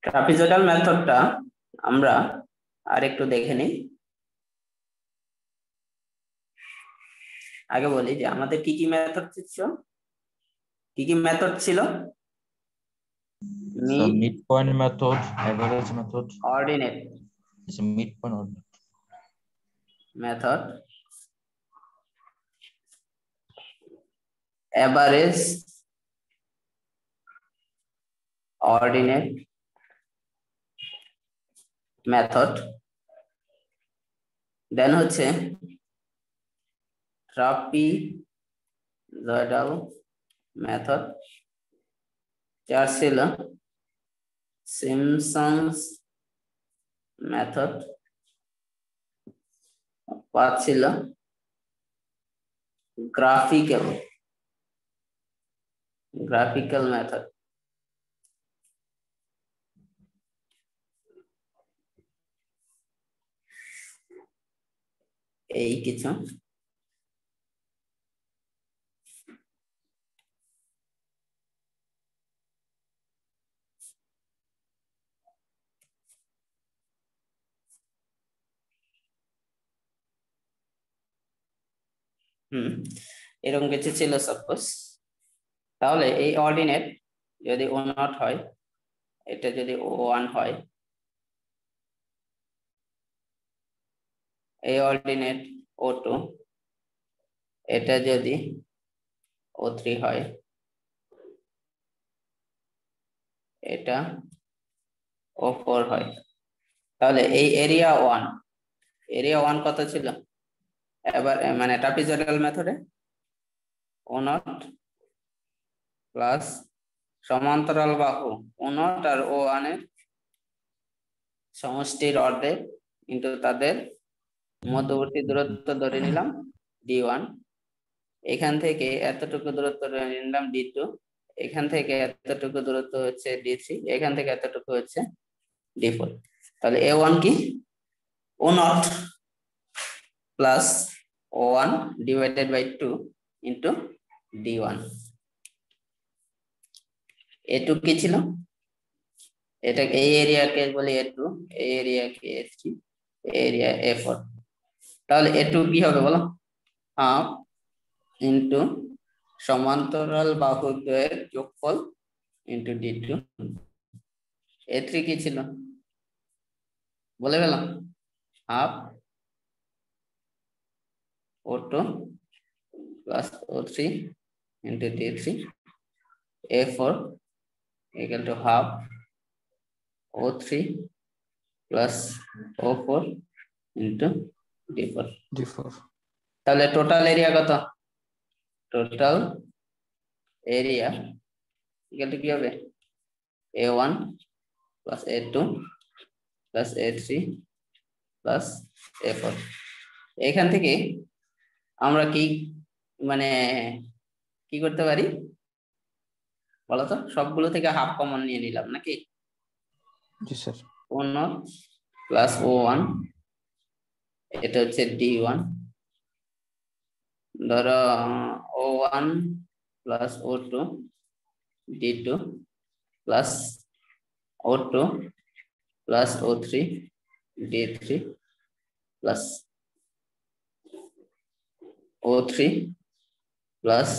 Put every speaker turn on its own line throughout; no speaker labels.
Trapezoidal মেথডটা আমরা আরেকটু দেখে নিই। আগে বলি যে আমাদের কি কি মেথড ছিল?
So midpoint method, average method,
ordinate
it's a midpoint ordinate
method, average ordinate method, then হচ্ছে trapezoidal method, চার ছিল Simpson's method, পাঁচ ছিল graphical method। এই কিছু এরকম কিছু ছিল সাপোজ। তাহলে এই অর্ডিনেট যদি ও নট হয়, এটা যদি ও ওয়ান হয়, এই অর্ডিনেট ও টু, এটা যদি ও থ্রি হয়, এটা ও ফোর হয়, তাহলে এই এরিয়া ওয়ান কত ছিল এবার মানে ট্রাপিজয়েডাল মেথডে? ও নট প্লাস সমান্তরাল বাহু ও নট আর ও ওয়ান এর সমষ্টির অর্ধেক কিন্তু তাদের মধ্যবর্তী দূরত্ব ধরে নিলাম d1, এখান থেকে এতটুকু দূরত্ব ধরে নিলাম d2, এখান থেকে এতটুকু দূরত্ব হচ্ছে d3, এখান থেকে এতটুকু হচ্ছে d4। তাহলে a1 কি? O nought plus o1 divided by 2 into d1। a2 কি ছিল? এটা এই এরিয়াকে বলি a2, এই এরিয়াকে a3, এরিয়া a4। তাহলে a2 কি হবে বলো? হাফ ইন্টু সমান্তরাল বাহুদ্বয়ের যোগফল ইন্টু d2। a3 কি ছিল বলে গেলাম? Half o2 plus o3 into d3। a4 equal to half o3 plus o4 into d4। তাহলে টোটাল এরিয়া কত? টোটাল এরিয়া equal to কি হবে? a1 plus a2 plus a3 plus a4। এখান থেকে আমরা কি মানে কি করতে পারি বলতো? সবগুলো থেকে হাফ কমন নিয়ে নিলাম নাকি?
জি sir.
O nought plus o1, এটা হচ্ছে d1, ধরো o1 plus o2 d2 plus o2 plus o3 d3 plus o3 plus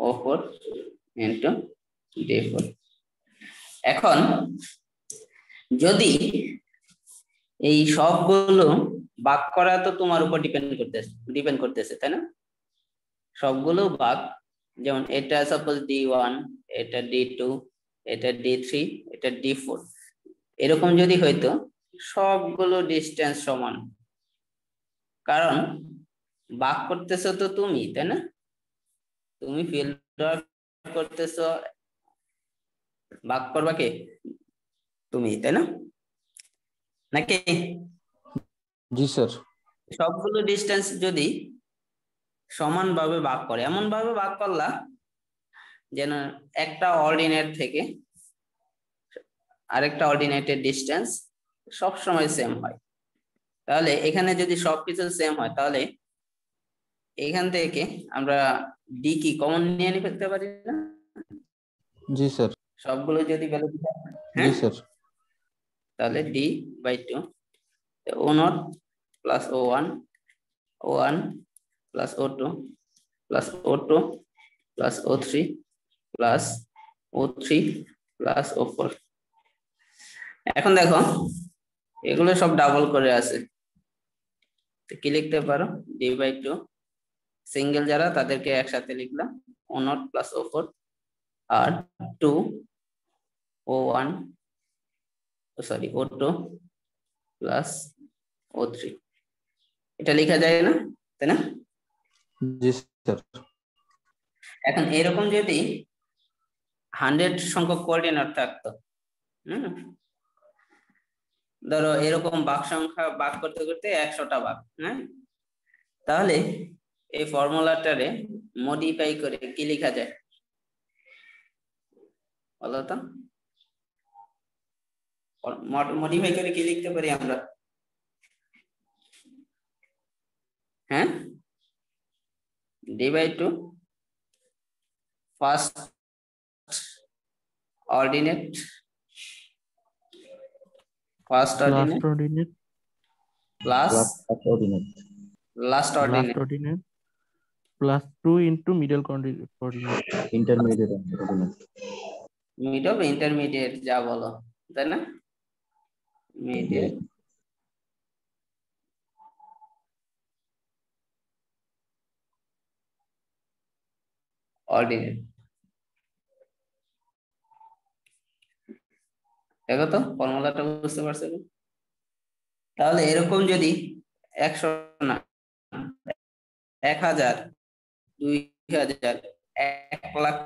o4 into d4। এখন যদি এই সবগুলো ভাগ করা তো তোমার উপর ডিপেন্ড করতেছে তাই না? সবগুলো ভাগ, যেমন এটা সাপোজ d1, এটা d2, এটা d3, এটা d4, এরকম যদি হইতো সবগুলো ডিস্টেন্স সমান, কারণ ভাগ করতেছো তো তুমি তাই না? তুমি ফিল্ড করতেছো, ভাগ করবা কে? তুমি তাই না নাকি?
জি স্যার।
সবগুলো ডিস্টেন্স যদি সমানভাবে ভাগ করে, এমন ভাবে ভাগ করলা যেন একটা অর্ডিনেট থেকে আরেকটা অর্ডিনেটের ডিস্টেন্স সব সময় সেম হয়। তাহলে এখানে যদি সবকিছু সেম হয়, তাহলে এখান থেকে আমরা ডি কি কমন নিয়ে নিতে পারি না?
জি স্যার।
সবগুলো যদি ভ্যালু,
জি স্যার।
তাহলে d/2 O0 plus O1 O1 plus O2 plus O2 plus O3 plus O3 plus O4। এখন দেখো এগুলো সব ডাবল করে আছে, কি লিখতে পারো d/2 সিঙ্গেল যারা তাদেরকে একসাথে লিখলাম O0 প্লাস O4 আর 2 O1 sorry O2 plus O3, এটা লেখা যায় না, তাই না?
জি স্যার।
এখন এরকম যদি 100 সংখ্যক কোঅর্ডিনেট থাকতো, ধরো এরকম ভাগ সংখ্যা ভাগ করতে করতে 100টা ভাগ, তাহলে এই ফর্মুলাটারে মডিফাই করে কি লেখা যায় বলো তো? মডিফাই করে কি লিখতে পারি আমরা? হ্যাঁ, d/2 first ordinate plus last ordinate
plus 2 into middle coordinate.
Intermediate যা বলো, তাই না? মিডিয়েট অর্ডিনেট, দেখো তো ফর্মুলাটা বুঝতে পারছো? তাহলে এরকম যদি 100 না 1000 2000 1 লাখ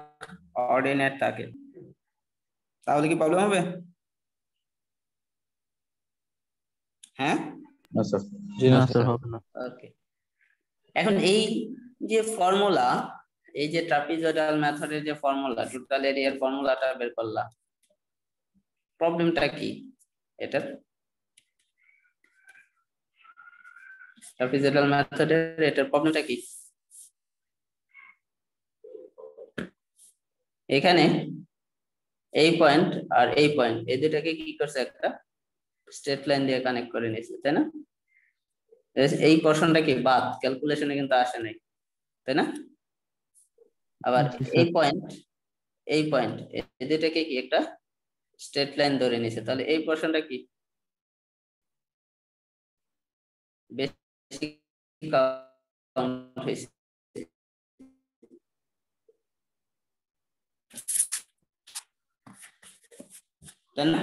অর্ডিনেট থাকে তাহলে কি প্রবলেম হবে? হ্যাঁ
না স্যার।
না স্যার, হবে না।
ওকে, এখন এই যে ফর্মুলা, এই যে ট্রাপিজয়েডাল মেথডের যে ফর্মুলা, টোটাল এরিয়ার ফর্মুলাটা বের করলাম, প্রবলেমটা কি এটার? ট্রাপিজয়েডাল মেথডের এটার প্রবলেমটা কি? এখানে এই পয়েন্ট আর এই পয়েন্ট এই দুটাকে কি করছে, একটা স্ট্রেট লাইন দিয়ে কানেক্ট করে নিয়েছে, তাই না? এই পোরশনটা কি বাদ, ক্যালকুলেশনে কিন্তু আসে নাই, তাই না? আবার এই পয়েন্ট এই দুটাকে কি একটা স্ট্রেট লাইন ধরে নিয়েছে, তাহলে এই পোরশনটা কি বেশি কাউন্ট হয়েছে, তাই না?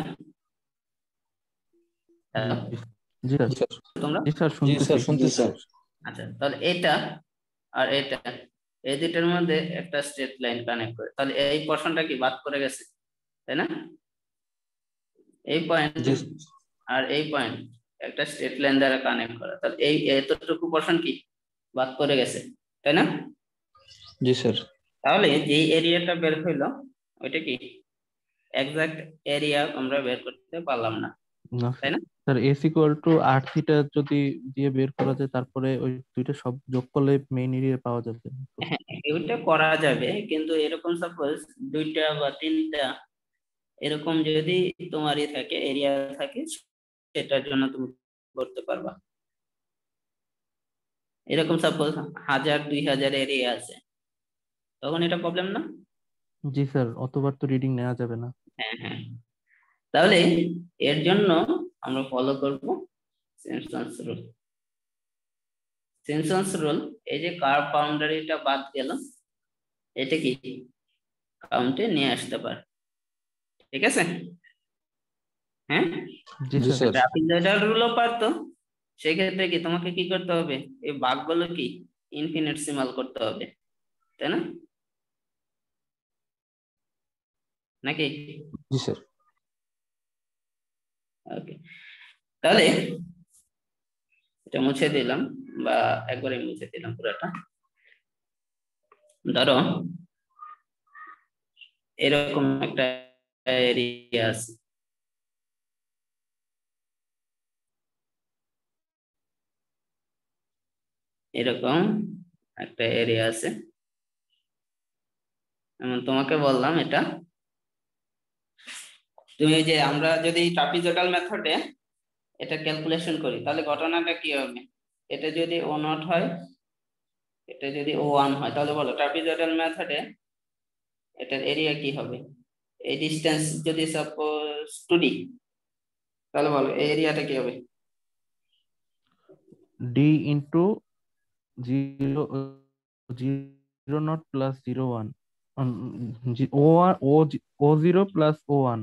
জি স্যার,
তোমরা
জি স্যার শুনতেছি।
আচ্ছা, তাহলে এটা আর এটা এই দুটার মধ্যে একটা স্ট্রেট লাইন কানেক্ট করে, তাহলে এই পোরশনটা কি বাদ করে গেছে, তাই না? এই পয়েন্ট আর এই পয়েন্ট একটা স্ট্রেট লাইন দ্বারা কানেক্ট করা, তাহলে এই এতটুকু পোরশন কি বাদ করে গেছে, তাই না?
জি স্যার।
তাহলে যে এরিয়াটা বের হইলো ওইটা কি এক্সাক্ট এরিয়া আমরা বের করতে পারলাম না, তাই না?
Sir s equal to r theta যদি দিয়ে বের করা যায়, তারপরে ওই দুইটা সব যোগ করলে মেইন এরিয়া পাওয়া যাবে।
হ্যাঁ, ওইটা করা যাবে, কিন্তু এরকম সাপোজ 2টা বা 3টা এরকম যদি তোমারই থাকে এরিয়া থাকে, সেটার জন্য তুমি করতে পারবা। এরকম সাপোজ 1000 2000 এরিয়া আছে, তখন এটা প্রবলেম না?
জি স্যার, অতবার তো রিডিং নেওয়া যাবে না।
হ্যাঁ হ্যাঁ, তাহলে এর জন্য আমরা ফলো করব সিম্পসনস রুল। সিম্পসনস রুল, এই যে কার্ভ বাউন্ডারিটা বাদ গেল, এটা কি কাউন্টে নিয়ে আসতে পারে, ঠিক আছে? হ্যাঁ,
জি স্যার।
ট্রাপিজয়েডাল রুলও পারতো, সেক্ষেত্রে কি তোমাকে কি করতে হবে, এই ভাগগুলো কি ইনফিনিটেসিমাল করতে হবে, তাই না? নাকি?
জি স্যার।
ওকে, তাহলে এটা মুছে দিলাম বা একবারে মুছে দিলাম পুরোটা। ধরো এরকম একটা এরিয়া আছে, এরকম একটা এরিয়া আছে, তোমাকে বললাম এটা তুমি যে আমরা যদি ট্রাপিজয়েডাল মেথডে এটা ক্যালকুলেশন করি তাহলে ঘটনাটা কি হবে? এটা যদি O0 হয়, এটা যদি O1 হয়, তাহলে বলো ট্রাপিজয়েডাল মেথডে এটার এরিয়া কি হবে? এই ডিসটেন্স যদি সাপোজ 2D, তাহলে বলো এই এরিয়াটা কি হবে?
D into 0 0 plus 0 1 O0 plus O1।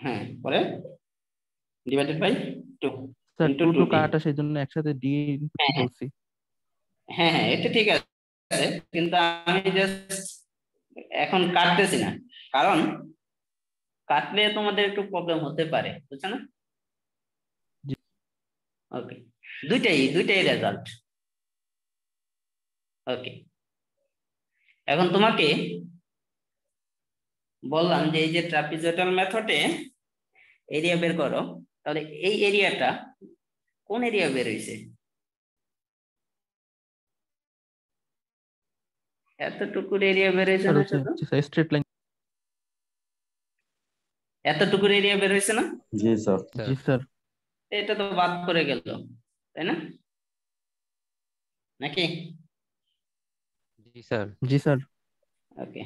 হ্যাঁ, পরে divided by 2
sir
into
2
2D।
কাটা, সেই জন্য একসাথে D
হ্যাঁ হ্যাঁ
বলছি।
হ্যাঁ হ্যাঁ, এটা ঠিক আছে, কিন্তু আমি জাস্ট এখন কাটতেছি না, কারণ কাটলে তোমাদের একটু প্রবলেম হতে পারে, বুঝছো না?
জি।
ওকে, দুইটাই রেজাল্ট। ওকে, এখন তোমাকে বললাম যে এই যে ট্রাপিজয়েডাল মেথডে এরিয়া বের করো, তাহলে এই এরিয়াটা কোন এরিয়া বের হয়েছে? এতটুকুর এরিয়া বের হয়েছে
স্যার
না?
হচ্ছে
শুধু
স্ট্রেট লাইন।
এতটুকুর এরিয়া বের হয়েছে না?
জি স্যার।
জি স্যার।
এটা তো বাদ করে গেল, তাই না? নাকি?
জি স্যার।
জি স্যার।
ওকে,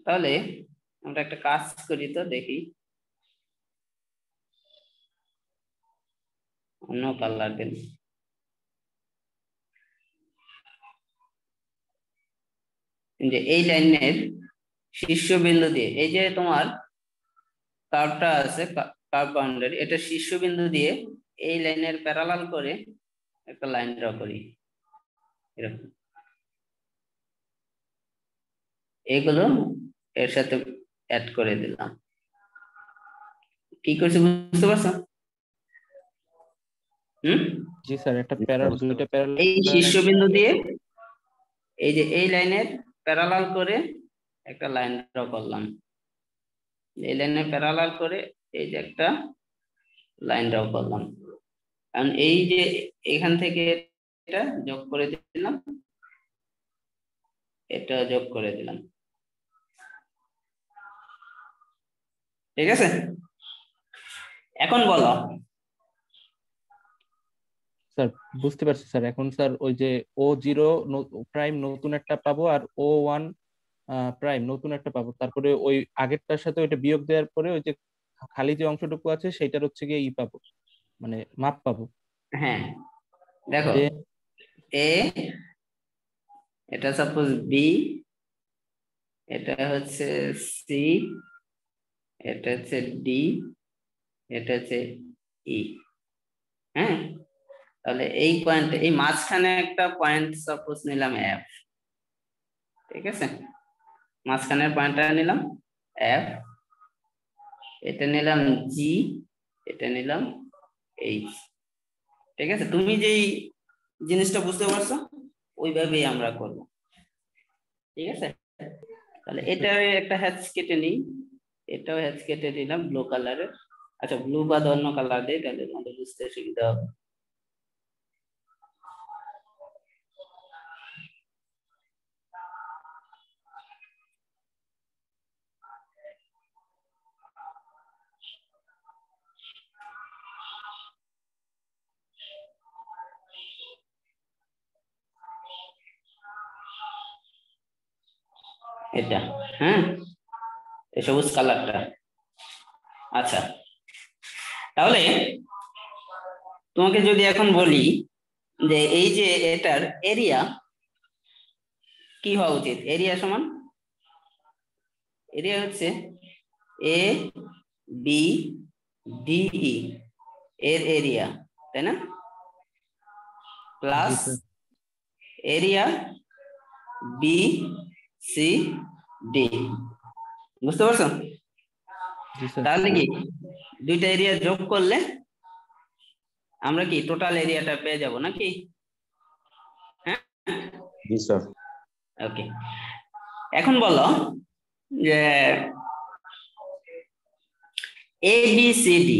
তাহলে আমরা একটা কাজ করি তো, দেখি অন্য কালার দিন। যে এই লাইনের শীর্ষবিন্দু দিয়ে, এই যে তোমার কার্ভটা আছে, কার্ভ বাউন্ডারি, এটা শীর্ষবিন্দু দিয়ে এই লাইনের প্যারালাল করে একটা লাইন ড্র করি এরকম। এগুলো এর সাথে অ্যাড করে দিলাম। কি করছি বুঝতে পারছো?
জি স্যার, একটা দুইটা
এই শীর্ষবিন্দু দিয়ে এই যে এই লাইনের প্যারালাল করে একটা লাইন ড্র করলাম, এই লাইনের প্যারালাল করে এই যে একটা লাইন ড্র করলাম। কারণ এই যে এখান থেকে এটা যোগ করে দিলাম, এটা যোগ করে দিলাম, ঠিক আছে? এখন বলো।
স্যার বুঝতে পারছি স্যার। এখন স্যার ওই যে O0 প্রাইম নতুন একটা পাবো, আর O1 প্রাইম নতুন একটা পাবো, তারপরে ওই আগেরটার সাথে ওইটা বিয়োগ দেওয়ার পরে ওই যে খালি যে অংশটুকু আছে সেইটার হচ্ছে গিয়ে পাবো, মানে মাপ পাবো।
হ্যাঁ দেখো,
যে
এ, এটা সাপোজ বি, এটা হচ্ছে সি, এটা হচ্ছে ডি, এটা হচ্ছে ই। হ্যাঁ, তাহলে এই পয়েন্ট, এই মাঝখানে একটা পয়েন্ট সাপোজ নিলাম এফ, ঠিক আছে? মাঝখানের পয়েন্টটা নিলাম এফ, এটা নিলাম জি, এটা নিলাম এইচ, ঠিক আছে? তুমি যেই জিনিসটা বুঝতে পারছো ওইভাবেই আমরা করব, ঠিক আছে? তাহলে এটা একটা হ্যাচ কেটে নিই, এটাও হ্যাচ কেটে দিলাম ব্লু কালারের। আচ্ছা, ব্লু বা অন্য কালার দিই, তাহলে আমাদের বুঝতে সুবিধা হবে। এটা, হ্যাঁ, এই সবুজ কালারটা। আচ্ছা, তাহলে তোমাকে যদি এখন বলি যে এই যে এটার এরিয়া কি হওয়া উচিত? এরিয়া সমান, এরিয়া হচ্ছে এ বি ডি ই এর এরিয়া, তাই না? Plus area B C D, বুঝতে পারছো? তাহলে কি দুইটা এরিয়া যোগ করলে আমরা কি টোটাল এরিয়াটা পেয়ে যাব নাকি? হ্যাঁ,
জি স্যার।
ওকে, এখন বলো যে এ বি সি ডি,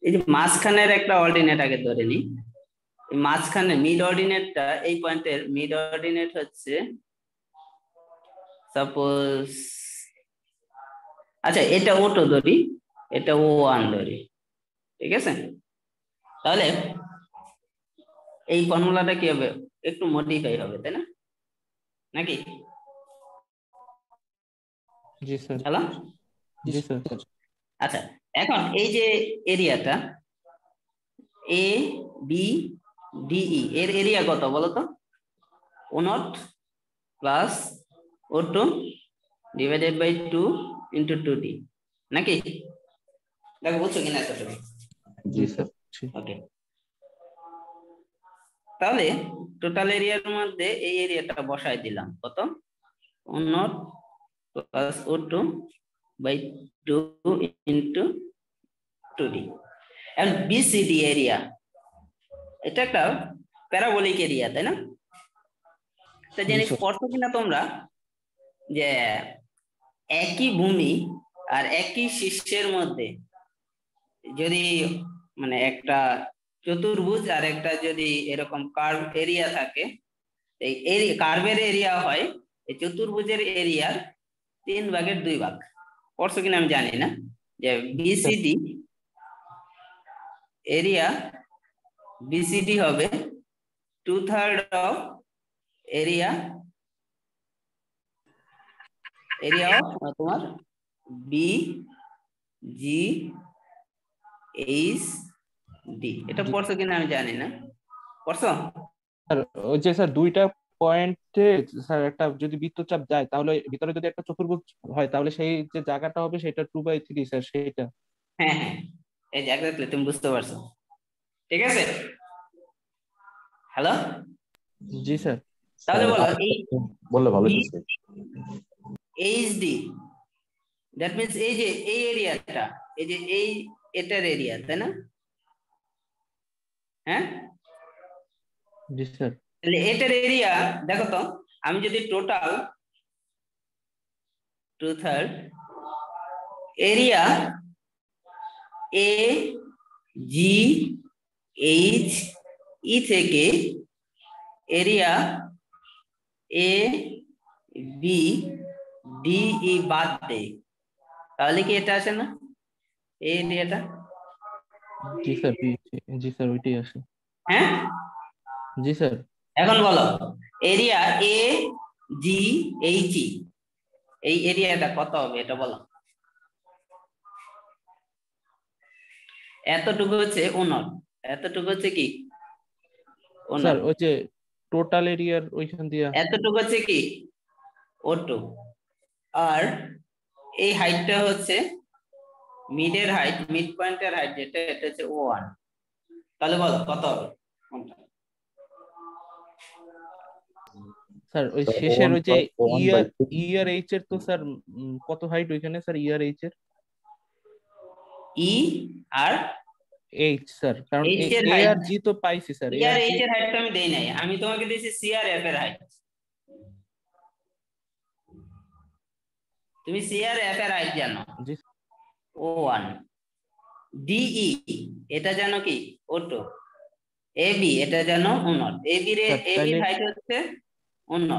এই যে মাঝখানের একটা অর্ডিনেট আগে ধরে নি, মাঝখানে মিড অর্ডিনেটটা, এই পয়েন্টের মিড অর্ডিনেট হচ্ছে সাপোজ আচ্ছা এটা O2 ধরি, এটা O1 ধরি, ঠিক আছে? তাহলে এই ফর্মুলাটা কি হবে, একটু মডিফাই হবে, তাই না, নাকি?
জি স্যার।
হ্যালো,
জি স্যার।
আচ্ছা এখন এই যে এরিয়াটা এ বি ডিই এর এরিয়া কত বলো তো? O0 plus O2 divided by 2 into 2D, নাকি? দেখো বুঝছো কিনা এতটুকু?
জি স্যার।
ওকে, তাহলে টোটাল এরিয়ার মধ্যে এই এরিয়াটা বসাই দিলাম, কত? O0 plus O2 by 2 into 2D। এখন বিসিডি এরিয়া, এটা একটা প্যারাবোলিক এরিয়া, তাই না? একটা জিনিস পড়ছো কিনা তোমরা, যে একই ভূমি আর একই শীর্ষের মধ্যে যদি মানে একটা চতুর্ভুজ আর একটা যদি এরকম কার্ভ এরিয়া থাকে, এই কার্ভের এরিয়া হয় এই চতুর্ভুজের এরিয়ার 3/2 পড়ছো কিনা আমি জানি না, যে বিসিডি এরিয়া, বিসিডি হবে 2/3 অফ এরিয়া অফ তোমার বি জি এইচ ডি। এটা পড়ছো কিনা আমি জানি না, পড়ছো?
স্যার ওই যে স্যার দুইটা পয়েন্টে স্যার একটা যদি বৃত্তচাপ যায় তাহলে ভিতরে যদি একটা চতুর্ভুজ হয় তাহলে সেই যে জায়গাটা হবে সেটা 2/3 স্যার, সেইটা।
হ্যাঁ হ্যাঁ, এই যে এক্স্যাক্টলি তুমি বুঝতে পারছো, ঠিক আছে। হ্যালো,
জি স্যার।
তাহলে বলো এই
বললে ভালো হতো স্যার।
এইচডি দ্যাট মিন্স এই যে এই এরিয়াটা, এই যে এই এটার এরিয়া, তাই না? হ্যাঁ,
জি স্যার।
তাহলে এটার এরিয়া দেখো তো, আমি যদি টোটাল 2/3 এরিয়া এ জি এইচ ই থেকে area A B D E বাদ দেই, তাহলে কি এটা আসে না এই এরিয়াটা?
জি স্যার। জি স্যার ওইটাই আসে।
হ্যাঁ,
জি স্যার।
এখন বলো এরিয়া এ জি এইচ ই এই এরিয়াটা কত হবে এটা বলো। এতটুকু হচ্ছে O0, এতটুকু হচ্ছে কি
স্যার
O0,
ওই যে টোটাল এরিয়ার ওইখান দিয়ে
এতটুকু হচ্ছে কি O2, আর এই হাইটটা হচ্ছে মিডের হাইট, মিড পয়েন্টের হাইট যেটা, এটা হচ্ছে O1। তাহলে বলো কত হবে কোনটা?
স্যার ওই
স্যার
শেষের ওই যে
O1
E
by
R
2
E R H এর তো স্যার কত হাইট ওইখানে স্যার? ই আর এইচ এর
ই আর
এইচ স্যার, কারণ
এইচ এর
এ
হাইট,
আর জি তো পাইছি স্যার।
ই আর এইচ এর হাইটটা আমি দেই নাই, আমি তোমাকে দিয়েছি সি আর এফ এর হাইট। তুমি সি আর এফ এর হাইট জানো
জি
O1, ডিই এটা জানো কি O2, এবি এটা জানো O0, এবির হাইট হচ্ছে O0,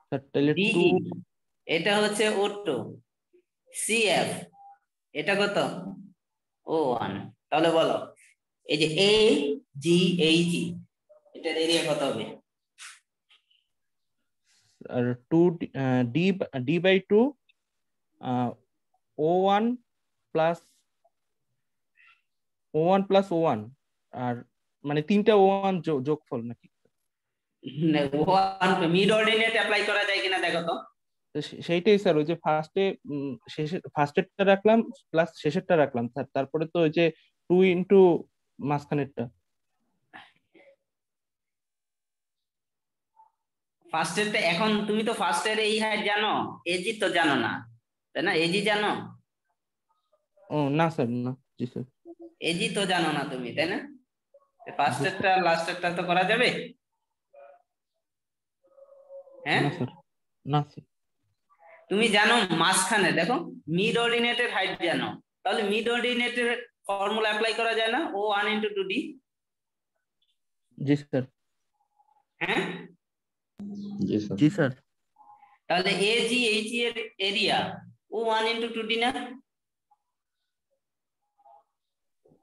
স্যার তাহলে
ডিই এটা হচ্ছে O2, সিএফ এটা কত O1। তাহলে বলো এই যে এ জি এইচ ই এটার এরিয়া কত হবে?
আর 2 ডি ডি/2 O1 প্লাস O1 আর মানে তিনটা O1 যোগফল নাকি?
মিড অর্ডিনেট অ্যাপ্লাই করা যায় কিনা দেখো তো।
তো সেইটাই স্যার, ওই যে ফার্স্টেরটা রাখলাম প্লাস শেষেরটা রাখলাম স্যার, তারপরে তো ওই যে 2 ইন্টু মাঝখানেরটা।
ফার্স্টেরটা, এখন তুমি তো ফার্স্টের এই হাইট জানো, এজি তো জানো না, তাই না? এজি জানো?
ও না স্যার, না। জি স্যার।
এজি তো জানো না তুমি, তাই না?
জি
ফার্স্টেরটা লাস্টেরটা তো করা যাবে, হ্যাঁ?
না স্যার, না স্যার।
তুমি জানো মাঝখানে দেখো মিড অর্ডিনেটের হাইট জানো, তাহলে মিড অর্ডিনেটের ফর্মুলা অ্যাপ্লাই করা যায় না, O1 ইন্টু 2D।
জি স্যার।
হ্যাঁ,
জি স্যার।
জি স্যার।
তাহলে AGH এর এরিয়া O1 ইন্টু 2D না?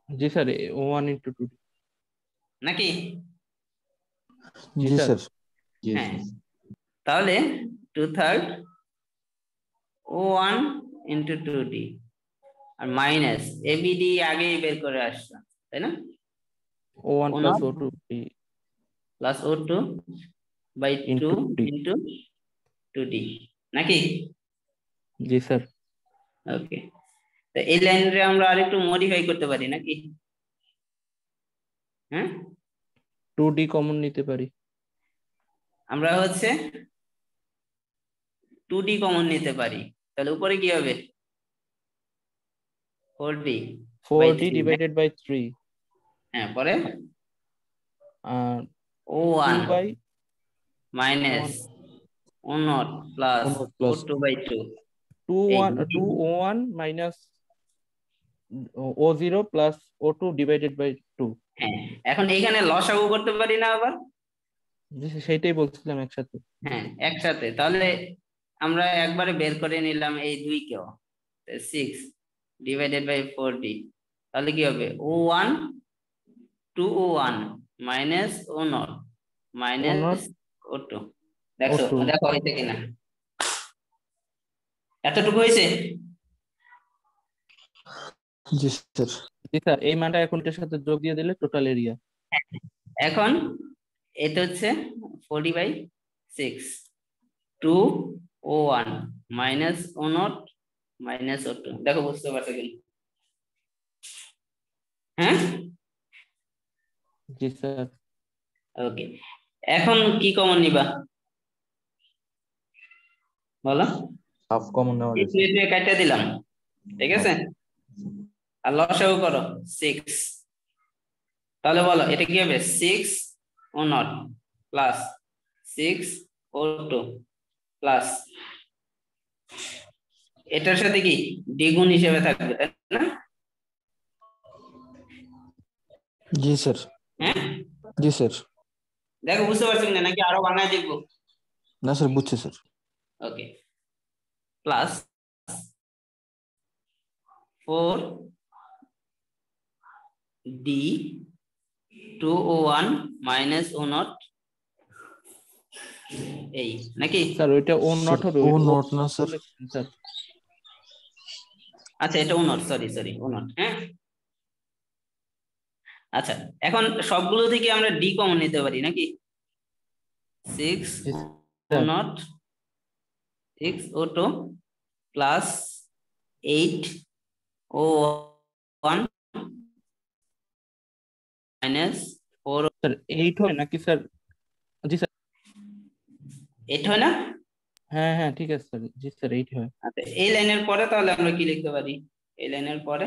জি স্যার, O1 ইন্টু 2D
নাকি?
জি
জি
স্যার।
স্যার। জি
হ্যাঁ,
স্যার।
তাহলে 2/3 O1 ইন্টু 2D আর মাইনাস ABD আগেই বের করে আসলাম, তাই না?
O1 plus O2
plus O2 by 2
into D।
Into 2D নাকি?
জি স্যার।
ওকে, তো এই লাইনটা আমরা আরেকটু মডিফাই করতে পারি নাকি? হ্যাঁ,
2D কমন নিতে পারি।
আমরা হচ্ছে 2D কমন নিতে পারি, তাহলে উপরে কি হবে? 4D by
4D
3।
Divided by 3
হ্যাঁ, পরে
আর
O1
2 by
minus O0 plus
1 plus
O2 by 2।
2O1 minus O0 plus O2 divided by 2।
হ্যাঁ, এখন এইখানে লসাগু করতে পারি না আবার?
সেইটাই বলছিলাম একসাথে।
হ্যাঁ, একসাথে, তাহলে আমরা একবারে বের করে নিলাম এই 2 কেও, 6 ডিভাইডেড বাই 4D, তাহলে কি হবে? O1 2O1 minus O0 minus O2। দেখো
O2
দেখো হয়েছে কিনা, এতটুকু হয়েছে?
জি স্যার।
জি স্যার, এই মানটা এখন এটার সাথে যোগ দিয়ে দিলে টোটাল এরিয়া।
এখন এটা হচ্ছে 40 by 6 2O1 minus O0 minus O2। দেখো বুঝতে পারছো কিনা? হ্যাঁ,
জি স্যার।
ওকে, এখন কি কমন নিবা বলো?
হাফ কমন নেওয়া যায় স্যার।
এটা কাটা দিলাম, ঠিক আছে, আর লসাগু করো 6, তাহলে বলো এটা কি হবে? 6O0 প্লাস 6O2 প্লাস এটার সাথে কি দ্বিগুণ হিসেবে থাকবে, তাই না?
জি স্যার।
হ্যাঁ,
জি স্যার।
দেখো বুঝতে পারছো কিনা, নাকি আরো বাংলায় দেখবো?
না স্যার, বুঝছি স্যার।
ওকে, plus 4D 2O1 minus O0 এই নাকি?
স্যার ওইটা O0 হবে।
O0 না স্যার।
স্যার
আচ্ছা, এটা O0, সরি সরি O0। হ্যাঁ, আচ্ছা, এখন সবগুলো থেকে আমরা D কমন নিতে পারি নাকি? 6O0 6O2 plus 8O1 minus 4।
Sir 8 হয় নাকি স্যার? জি স্যার।
8 হয় না?
হ্যাঁ হ্যাঁ ঠিক আছে স্যার। জি স্যার 8 হয়।
আচ্ছা, এই লাইনের পরে তাহলে আমরা কি লিখতে পারি? এই লাইনের পরে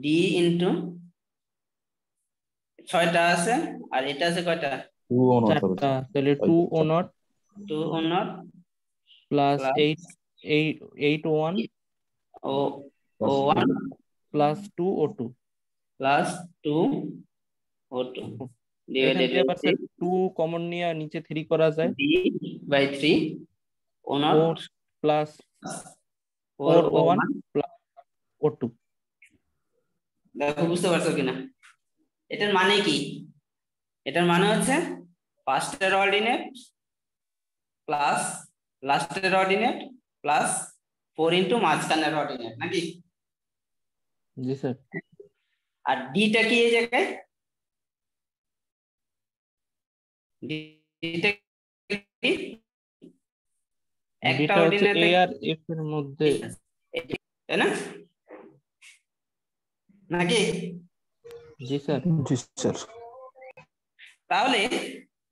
D ইন্টু 6টা আছে, আর এটা আছে কয়টা?
2O0 হবে
4টা,
স্যার।
তাহলে 2O0
2O0
plus
plus
8O1
O1
plus 2O2।
Plus 2O2
এখান
ডিভাইডেড
থেকে আবার
বাই
স্যার 2 কমন নিয়ে নিচে 3 করা যায়।
D by 3 O0
plus
4O1
plus O2।
দেখো বুঝতে পারছো কিনা? এটার মানে কি? এটার মানে হচ্ছে ফার্স্টের অর্ডিনেট প্লাস লাস্টের অর্ডিনেট প্লাস 4 ইন্টু মাঝখানের অর্ডিনেট নাকি?
জি স্যার।
আর ডিটা কি এই জায়গায়? ডিটা কি? একটা
এটা হচ্ছে
অর্ডিনেট
এ আর এফ এর মধ্যে,
তাই না নাকি?
জি স্যার।
জি স্যার।
তাহলে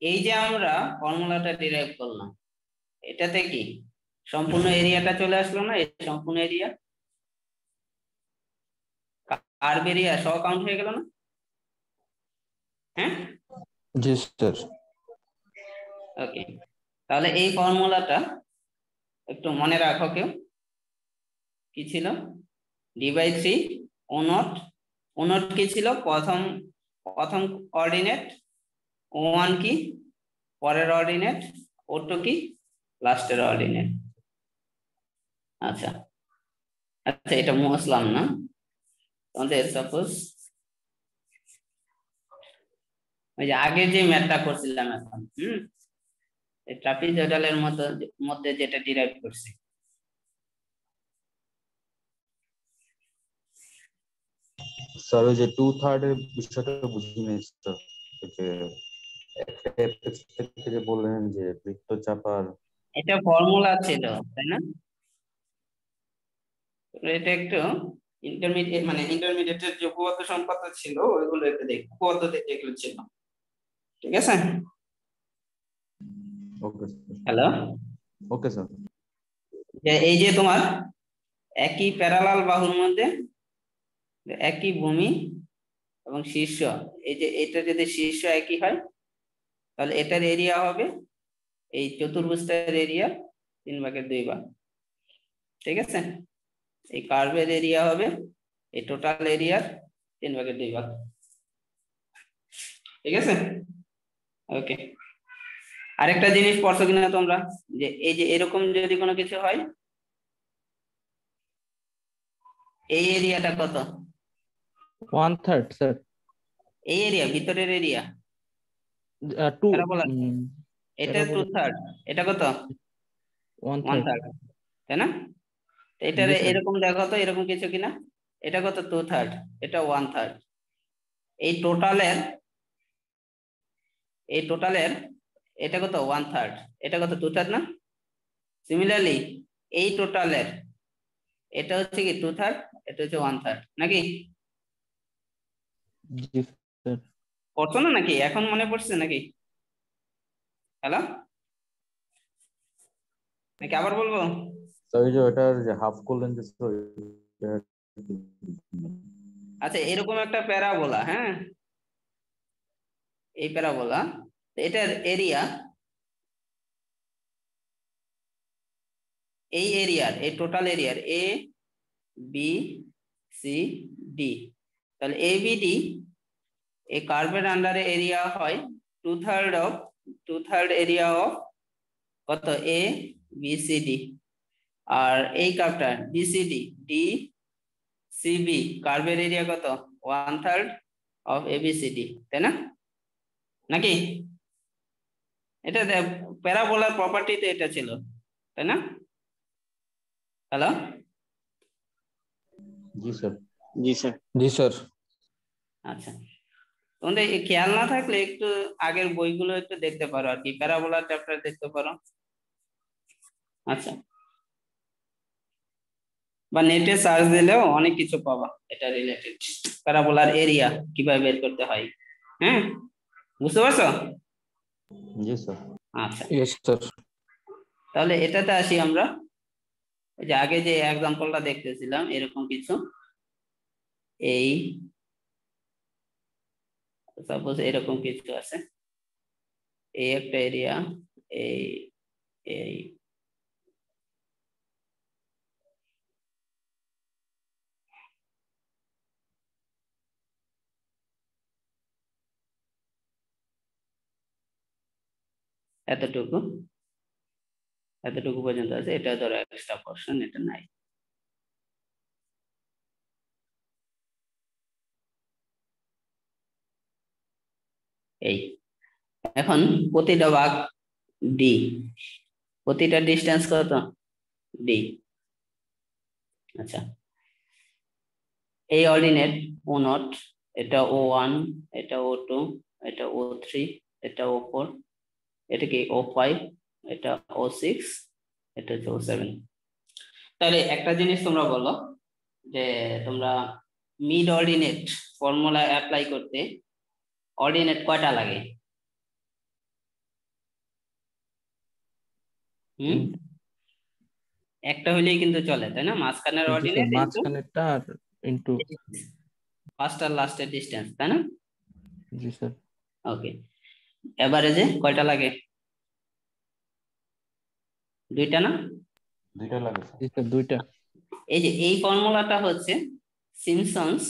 এই যে আমরা ফর্মুলাটা ডিরাইভ করলাম, এটাতে কি সম্পূর্ণ এরিয়াটা চলে আসলো না? এই সম্পূর্ণ এরিয়া কার্ভ এরিয়া সহ কাউন্ট হয়ে গেল না? হ্যাঁ,
জি স্যার।
ওকে, তাহলে এই ফর্মুলাটা একটু মনে রাখো কেউ। কি ছিল? D/3 O0 কি ছিল? প্রথম অর্ডিনেট। O1 কি? পরের অর্ডিনেট, O2 কি লাস্টের অর্ডিনেট। আচ্ছা আচ্ছা, এটা মুছলাম না। তোমাদের সাপোজ ওই যে আগে যে ম্যাথটা করছিলাম এখন, এই ট্রাপিজয়েডালের মধ্যে যেটা ডিরাইভ করছি,
স্যার ওই যে 2/3 এর বিষয়টা বুঝি নাই স্যার। ওই যে একটা অ্যাপেক্স থেকে যে বললেন যে বৃত্তচাপার,
এটা ফর্মুলা ছিল তাই না? এটা একটু ইন্টারমিডিয়েট, মানে ইন্টারমিডিয়েটের যে উপপাদ্য সম্পাদ্য ছিল ওইগুলো একটু দেখ, উপপাদ্য যেগুলো ছিল, ঠিক আছে?
Okay sir.
Hello,
okay sir.
যে এই যে তোমার একই প্যারালাল বাহুর মধ্যে একই ভূমি এবং শীর্ষ, এই যে এটা যদি শীর্ষ একই হয় তাহলে এটার এরিয়া হবে এই চতুর্ভুজটার এরিয়া 3/2 ঠিক আছে? এই কার্ভের এরিয়া হবে এই টোটাল এরিয়ার 3/2, ঠিক আছে? ওকে, আরেকটা জিনিস পড়ছো কিনা তোমরা, যে এই যে এরকম যদি কোনো কিছু হয়, এই এরিয়াটা কত?
1/3 স্যার।
এই এরিয়া ভিতরের এরিয়া
2
এটা 2/3, এটা কত?
1/3
1/3, তাই না? এটা
জি স্যার।
এরকম দেখো তো, এরকম কিছু কিনা, এটা কত? 2/3, এটা 1/3। এই টোটালের এটা কত? 1/3, এটা কত? 2/3 না? সিমিলারলি এই টোটালের এটা হচ্ছে কি 2/3, এটা হচ্ছে 1/3 নাকি?
জি স্যার।
পড়ছো না নাকি? এখন মনে পড়ছে নাকি? হ্যালো, নাকি আবার বলবো?
স্যার ওই যে ওটার যে হাফ করলেন যে স্যার,
আচ্ছা, এরকম একটা প্যারাবোলা, হ্যাঁ, এই প্যারাবোলা, এটার এরিয়া, এই এরিয়ার, এই টোটাল এরিয়ার এ বি সি ডি, তাহলে এ বি ডি এই কার্ভের আন্ডারে এরিয়া হয় 2/3 এরিয়া অফ কত? A B C D. আর এই কার্ভটা ডিসিডি ডি সিবি কার্ভের এরিয়া কত? 1/3 অফ এবিসিডি, তাই না? নাকি? এটা প্যারাবোলার প্রপার্টিতে এটা ছিল, তাই না? হ্যালো,
জি স্যার।
জি স্যার।
জি স্যার।
আচ্ছা, তোমাদের খেয়াল না থাকলে একটু আগের বইগুলো একটু দেখতে পারো আর কি, প্যারাবোলার চ্যাপ্টার দেখতে পারো। আচ্ছা, বা নেটে সার্চ দিলেও অনেক কিছু পাবা এটা রিলেটেড, প্যারাবোলার এরিয়া কিভাবে বের করতে হয়। হ্যাঁ, বুঝতে পারছো?
জি স্যার।
আচ্ছা,
ইয়েস স্যার।
তাহলে এটাতে আসি আমরা। এই যে আগে যে এক্সাম্পলটা দেখতেছিলাম এরকম কিছু, এই সাপোজ এরকম কিছু আছে, এই একটা এরিয়া, এই এই এতটুকু পর্যন্ত আছে, এটা ধরো এক্সট্রা পোর্শন, এটা নাই। এই এখন প্রতিটা ভাগ ডি, প্রতিটা ডিস্টেন্স কত? ডি। আচ্ছা, এই অর্ডিনেট O0, এটা O1, এটা O2, এটা O3, এটা O4, এটা কি O5, এটা O6, এটা হচ্ছে O7। তাহলে একটা জিনিস তোমরা বলো যে তোমরা মিড অর্ডিনেট ফর্মুলা অ্যাপ্লাই করতে অর্ডিনেট কয়টা লাগে? একটা হইলেই কিন্তু চলে, তাই না? মাঝখানের অর্ডিনেট
মাঝখানেরটা আর ইনটু
ফার্স্ট আর লাস্টের ডিসটেন্স, তাই না?
জি স্যার।
ওকে, এভারেজে কয়টা লাগে? দুইটা না?
দুইটা লাগে
জি স্যার, দুইটা।
এই যে এই ফর্মুলাটা হচ্ছে সিমসন্স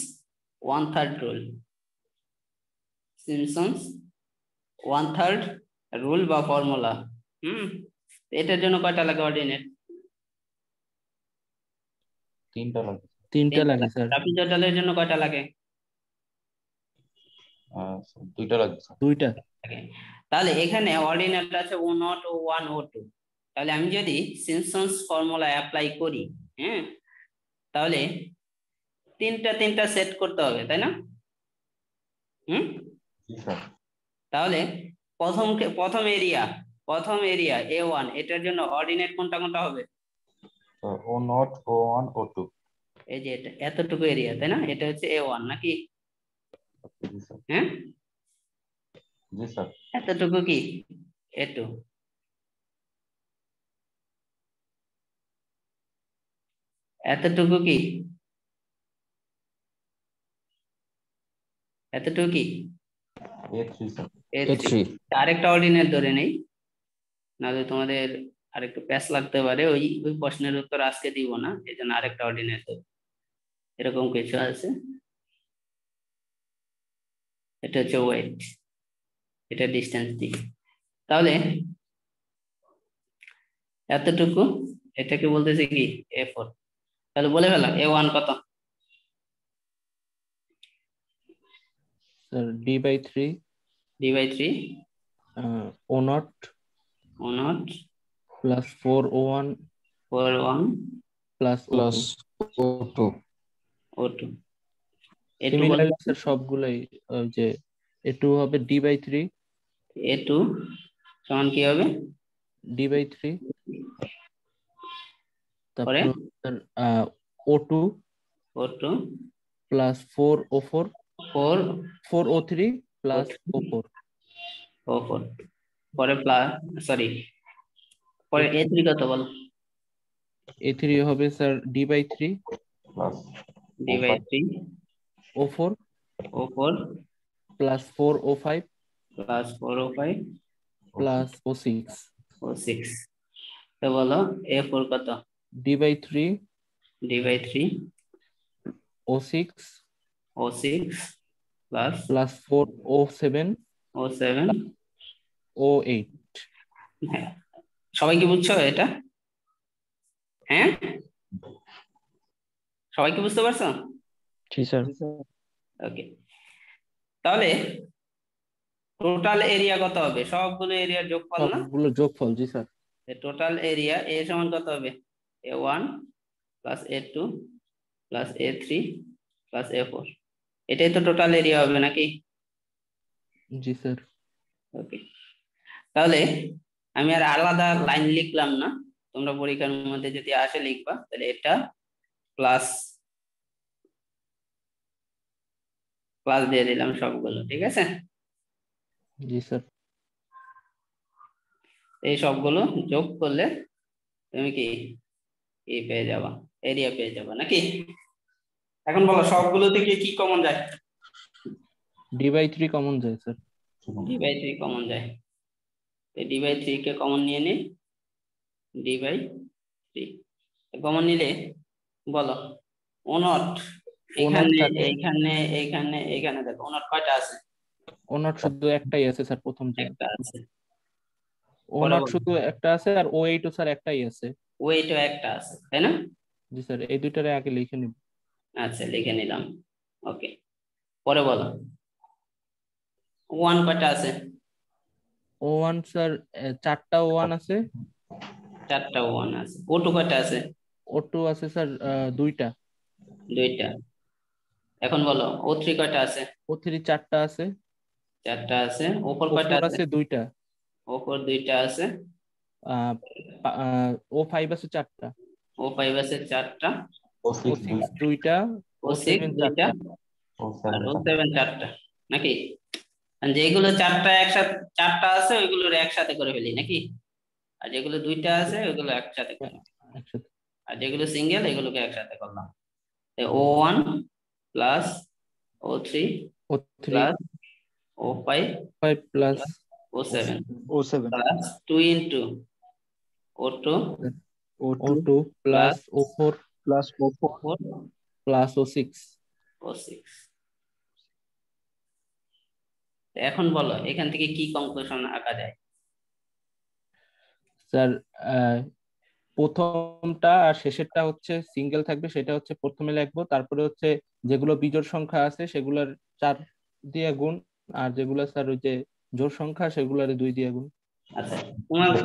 1/3 রুল। সিমসন্স 1/3 রুল বা ফর্মুলা। এটার জন্য কয়টা লাগে অর্ডিনেট?
তিনটা লাগে।
তিনটা লাগে স্যার।
ট্রাপিজয়েডালের জন্য কয়টা লাগে?
দুইটা লাগে স্যার।
দুইটা।
তাহলে এখানে অর্ডিনেট আছে O0, O1, O2। তাহলে আমি যদি সিম্পসন্স ফর্মুলা অ্যাপ্লাই করি, হ্যাঁ, তাহলে তিনটা সেট করতে হবে, তাই না?
জি স্যার।
তাহলে প্রথম এরিয়া A1, এটার জন্য অর্ডিনেট কোনটা হবে?
O0, O1, O2।
এই যে এটা এতটুকু এরিয়া, তাই না? এটা হচ্ছে A1 নাকি?
জি স্যার।
হ্যাঁ,
জি স্যার।
এতটুকু কি A2? এতটুকু কি
A3 স্যার।
A3। আরেকটা অর্ডিনেট ধরে নেই, নাহলে তোমাদের আরেকটু প্যাচ লাগতে পারে। ওই প্রশ্নের উত্তর আজকে দিব না, এই জন্য আরেকটা অর্ডিনেট দেব। এরকম কিছু আছে, এটা হচ্ছে ওয়েট, এটা ডিস্টেন্স দিই। তাহলে এতটুকু, এটাকে বলতেছে কি A4। তাহলে বলে ফেলাম A1 কত?
Sir D/3 O0 plus 4O1 plus
O2।
Similarly sir সবগুলাই ওই যে A2 হবে D/3
A2 সমান কি হবে?
D/3।
পরে
তারপর sir O2 plus 4O3 plus O4।
পরে পরে A3 কত বল?
A3 হবে sir D/3
plus
O4
plus
plus 4O5 plus O6।
তো বলো A4 কত?
D/3 O6 plus 4O7 O8।
হ্যাঁ, সবাই কি বুঝছো এটা? হ্যাঁ, সবাই কি বুঝতে পারছো?
জি স্যার।
ওকে, তাহলে টোটাল এরিয়া কত হবে? সবগুলো এরিয়ার যোগফল না?
সবগুলো যোগফল। জি স্যার।
টোটাল এরিয়া A সমান কত হবে? A1 plus A2 plus A3 plus A4। এটাই তো টোটাল এরিয়া হবে নাকি?
জি স্যার।
ওকে, তাহলে আমি আর আলাদা লাইন লিখলাম না, তোমরা পরীক্ষার মধ্যে যদি আসে লিখবা। তাহলে এটা প্লাস দিয়ে দিলাম সবগুলো, ঠিক আছে?
জি স্যার।
এই সবগুলো যোগ করলে তুমি কি পেয়ে যাবা, এরিয়া পেয়ে যাবা নাকি? এখন বলো সবগুলো থেকে কি কমন যায়?
D/3 কমন যায় স্যার।
D/3 কমন যায়। D/3 কে কমন নিয়ে নি, D/3 কমন নিলে বলো O0 এইখানে দেখো O0 কয়টা আছে?
O0 শুধু একটাই আছে স্যার, প্রথম যে
একটা আছে।
O0 শুধু একটা আছে, আর O8 ও স্যার একটাই আছে।
ওয়েটও একটা আছে, তাই না?
জি স্যার, এই দুইটারে আগে লিখে নিব।
আচ্ছা, লিখে নিলাম। ওকে, পরে বলো O1 কয়টা আছে?
O1 স্যার 4টা O1 আছে।
4টা O1 আছে। O2 কয়টা আছে?
O2 আছে স্যার 2টা।
এখন বলো O3 কয়টা আছে?
O3 4টা আছে।
4টা আছে। O4 কয়টা
O4
আছে?
আছে 2টা।
O4 2টা আছে।
O5 আছে 4টা।
O5 আছে 4টা।
O6 2টা।
O6
O7
2টা।
4টা।
আর O7 4টা নাকি? যেগুলো 4টা একসাথে 4টা আছে ওইগুলোর একসাথে করে ফেলি নাকি? আর যেগুলো 2টা আছে ওইগুলো একসাথে করি।
একসাথে।
আর যেগুলো সিঙ্গেল এগুলোকে একসাথে করলাম। O1 plus O3 plus O5
plus
O7 plus 2 into O2
plus O4 plus O6।
এখন বলো এখান থেকে কি কনক্লুশন আঁকা যায়?
স্যার প্রথমটা আর শেষেরটা হচ্ছে সিঙ্গেল থাকবে, সেটা হচ্ছে প্রথমে লিখবো, তারপরে হচ্ছে যেগুলো বিজোড় সংখ্যা আছে সেগুলোর 4 দিয়ে গুণ, আর যেগুলো স্যার ওই যে জোড় সংখ্যা সেগুলোর 2 দিয়ে গুণ।
আচ্ছা,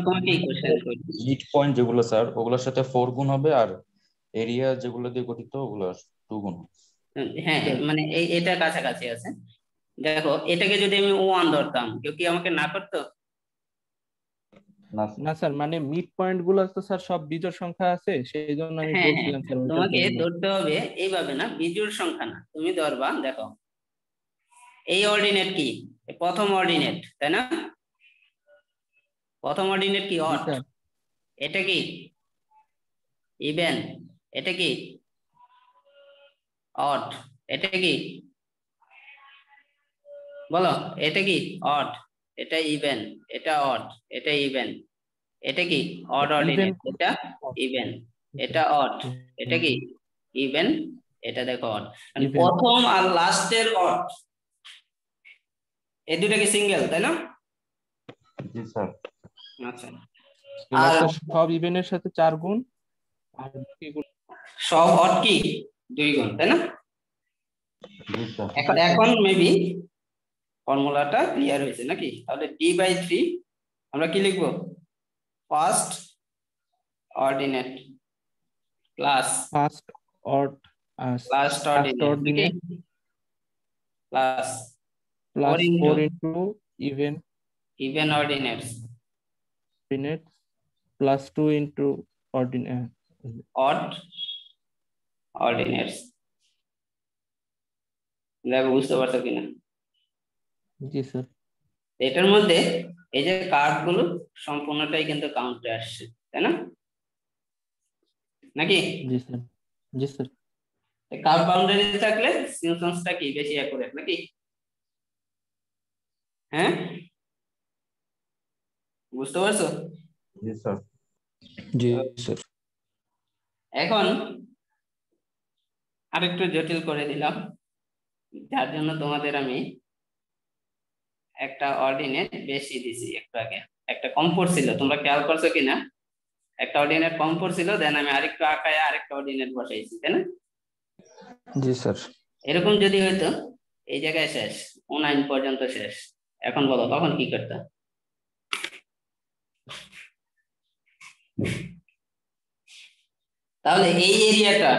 তোমাকে এই কোশ্চেন করি।
মিড পয়েন্ট যেগুলো স্যার ওগুলোর সাথে 4 গুণ হবে, আর এরিয়া যেগুলো দিয়ে গঠিত ওগুলো 2 গুণ।
হ্যাঁ, মানে এটা কাছাকাছি আছে। দেখো, এটাকে যদি আমি 1 ধরতাম, কেউ কি আমাকে না করতো?
না স্যার, মানে মিড পয়েন্ট গুলো তো স্যার সব বিজোড় সংখ্যা আছে, সেই জন্য আমি
হ্যাঁ হ্যাঁ,
বলছিলাম স্যার ওইটার
তোমাকে
জন্য।
ধরতে হবে এইভাবে না, বিজোড় সংখ্যা না, তুমি ধরবা। দেখো, এই অর্ডিনেট কি? প্রথম অর্ডিনেট, তাই না? প্রথম অর্ডিনেট কি?
জি
অড।
স্যার।
এটা কি ইভেন? এটা কি অড? এটা কি বলো? এটা কি অড? এটা ইভেন? এটা অড? এটা ইভেন? এটা কি অড
ইভেন।
অর্ডিনেট? এটা ইভেন, এটা অড, এটা কি ইভেন, এটা দেখো অড। মানে
ইভেন।
প্রথম আর লাস্টের অড, এই দুটা কি সিঙ্গেল, তাই না?
জি স্যার।
আচ্ছা, আর
লাস্টের সব ইভেনের সাথে 4 গুণ, আর বাকিগুলো
সব অড কি 2 গুণ, তাই না?
জি স্যার।
এখন মেবি ফর্মুলাটা ক্লিয়ার হয়েছে নাকি? তাহলে d/3 আমরা কি লিখবো? First ordinate plus
first odd,
last
first
ordinate নাকি?
Ordinate
plus
plus
4
4 into even
even ordinates
ordinate plus 2 into ordinate
odd ordinates. দেখো, বুঝতে পারছো কিনা?
জি স্যার।
এটার মধ্যে এই যে কার্ভ গুলো সম্পূর্ণটাই কিন্তু কাউন্টে আসছে, তাই না? নাকি
জি স্যার। জি স্যার।
কার্ভ বাউন্ডারি থাকলে সিমপসনসটা কি বেশি অ্যাকুরেট নাকি? হ্যাঁ, বুঝতে পারছো?
জি স্যার।
জি স্যার।
এখন আরেকটু জটিল করে দিলাম, যার জন্য তোমাদের আমি একটা অর্ডিনেট বেশি দিছি। একটু আগে একটা কম পড়ছিল, তোমরা খেয়াল করছো কিনা? একটা অর্ডিনেট কম পড়ছিল, দেন আমি আরেকটু আঁকায় আরেকটা অর্ডিনেট বসাইছি, তাই না?
জি স্যার।
এরকম যদি হইতো, এই জায়গায় শেষ, 9 পর্যন্ত শেষ, এখন বলো তখন কি করতে? তাহলে এই এরিয়াটা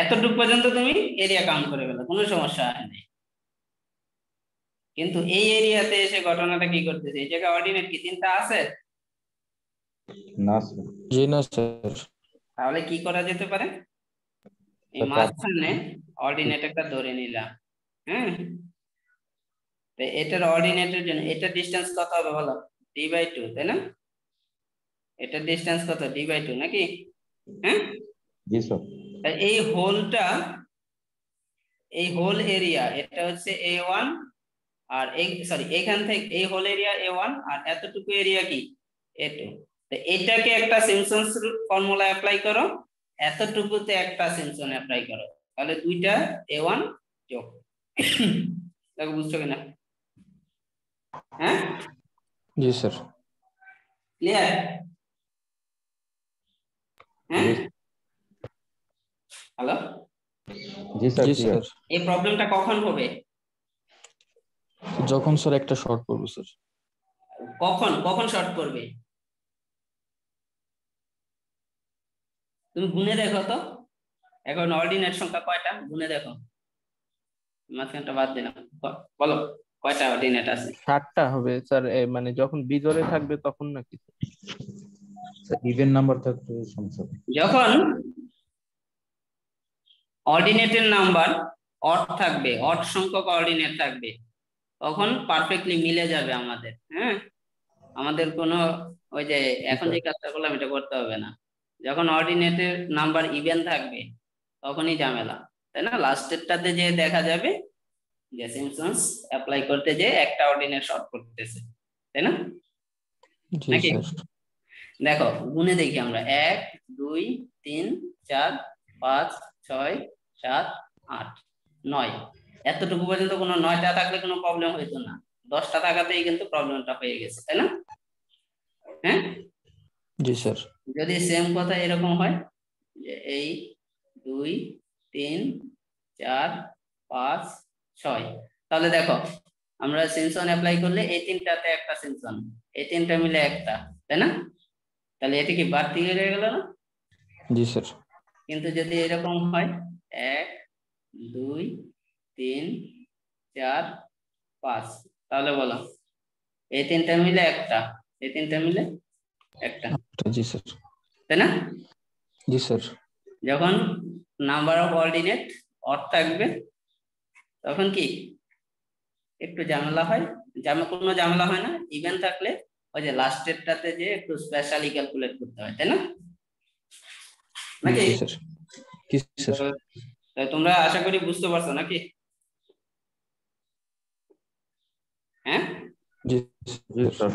এতটুকু পর্যন্ত তুমি এরিয়া কাউন্ট করে ফেলো, কোনো সমস্যা নেই। কিন্তু এই এরিয়াতে এসে ঘটনাটা কি করতেছে? এই জায়গায় অর্ডিনেট কি 3টা আছে?
না স্যার।
জি না স্যার।
তাহলে কি করা যেতে পারে? এই মাঝখানে অর্ডিনেট একটা ধরে নিলাম, হ্যাঁ? তো এটার অর্ডিনেটের জন্য এটার ডিসটেন্স কত হবে বলো? d/2, তাই না? এটার ডিসটেন্স কত? d/2 নাকি? হ্যাঁ,
জি স্যার।
এই হোলটা, এই হোল এরিয়া, এটা হচ্ছে a1, আর এই সরি এখান থেকে এই হোল এরিয়া a1, আর এতটুকু এরিয়া কি a2। তো এটাকে একটা সিমপসনস ফর্মুলা অ্যাপ্লাই করো, এতটুকুতে একটা সিমপসন অ্যাপ্লাই করো, তাহলে দুইটা a1 যোগ। দেখো, বুঝছো কিনা? হ্যাঁ,
জি স্যার।
ক্লিয়ার? হ্যাঁ, হ্যালো,
জি স্যার।
জি স্যার।
এই প্রবলেমটা কখন হবে?
যখন স্যার একটা শর্ট করব স্যার।
কখন কখন শর্ট করবে? তুমি গুনে দেখো তো, এখন অর্ডিনেট সংখ্যা কয়টা গুনে দেখো। মাঝখানটা বাদ দিলাম, বলো কয়টা অর্ডিনেট আছে?
7টা হবে স্যার, মানে যখন বিজোড়ে থাকবে তখন নাকি?
ইভেন নাম্বার থাকলে সমস্যা।
যখন অর্ডিনেটের নাম্বার অড থাকবে, অড সংখ্যক অর্ডিনেট থাকবে, তখন পারফেক্টলি মিলে যাবে আমাদের। হ্যাঁ, আমাদের কোনো ওই যে এখন যে কাজটা করলাম এটা করতে হবে না। যখন অর্ডিনেটের নাম্বার ইভেন থাকবে তখনই ঝামেলা, তাই না? লাস্টেরটাতে যে দেখা যাবে যে সিমপসনস অ্যাপ্লাই করতে যে একটা অর্ডিনেট শর্ট করতেছে, তাই না?
জি
নাকি?
স্যার।
দেখো, গুনে দেখি আমরা, 1 2 3 4 5 6 7 8 9, এতটুকু পর্যন্ত কোনো 9টা থাকলে কোনো প্রবলেম হইতো না, 10টা থাকাতেই কিন্তু প্রবলেমটা হয়ে গেছে, তাই না? হ্যাঁ,
জি স্যার।
যদি সেম কথা এরকম হয় যে এই 2 3 4 5 6, তাহলে দেখো আমরা সিনসন অ্যাপ্লাই করলে এই তিনটাতে একটা সিনসন, এই তিনটা মিলে একটা, তাই না? তাহলে এটা কি বাড়তি হয়ে গেল না?
জি স্যার।
কিন্তু যদি এরকম হয় 1 2 3 4 5, তাহলে বলো এই তিনটা মিলে একটা, এই তিনটা মিলে একটা,
জি স্যার।
তাই না?
জি স্যার।
যখন নাম্বার অফ অর্ডিনেট অড থাকবে তখন কি একটু ঝামেলা হয়, কোনো ঝামেলা হয় না। ইভেন থাকলে ওই যে লাস্টেরটাতে যে একটু স্পেশালি ক্যালকুলেট করতে হয়, তাই না? নাকি?
জি স্যার। জি স্যার।
তাই তোমরা আশা করি বুঝতে পারছো নাকি? হ্যাঁ,
জি স্যার।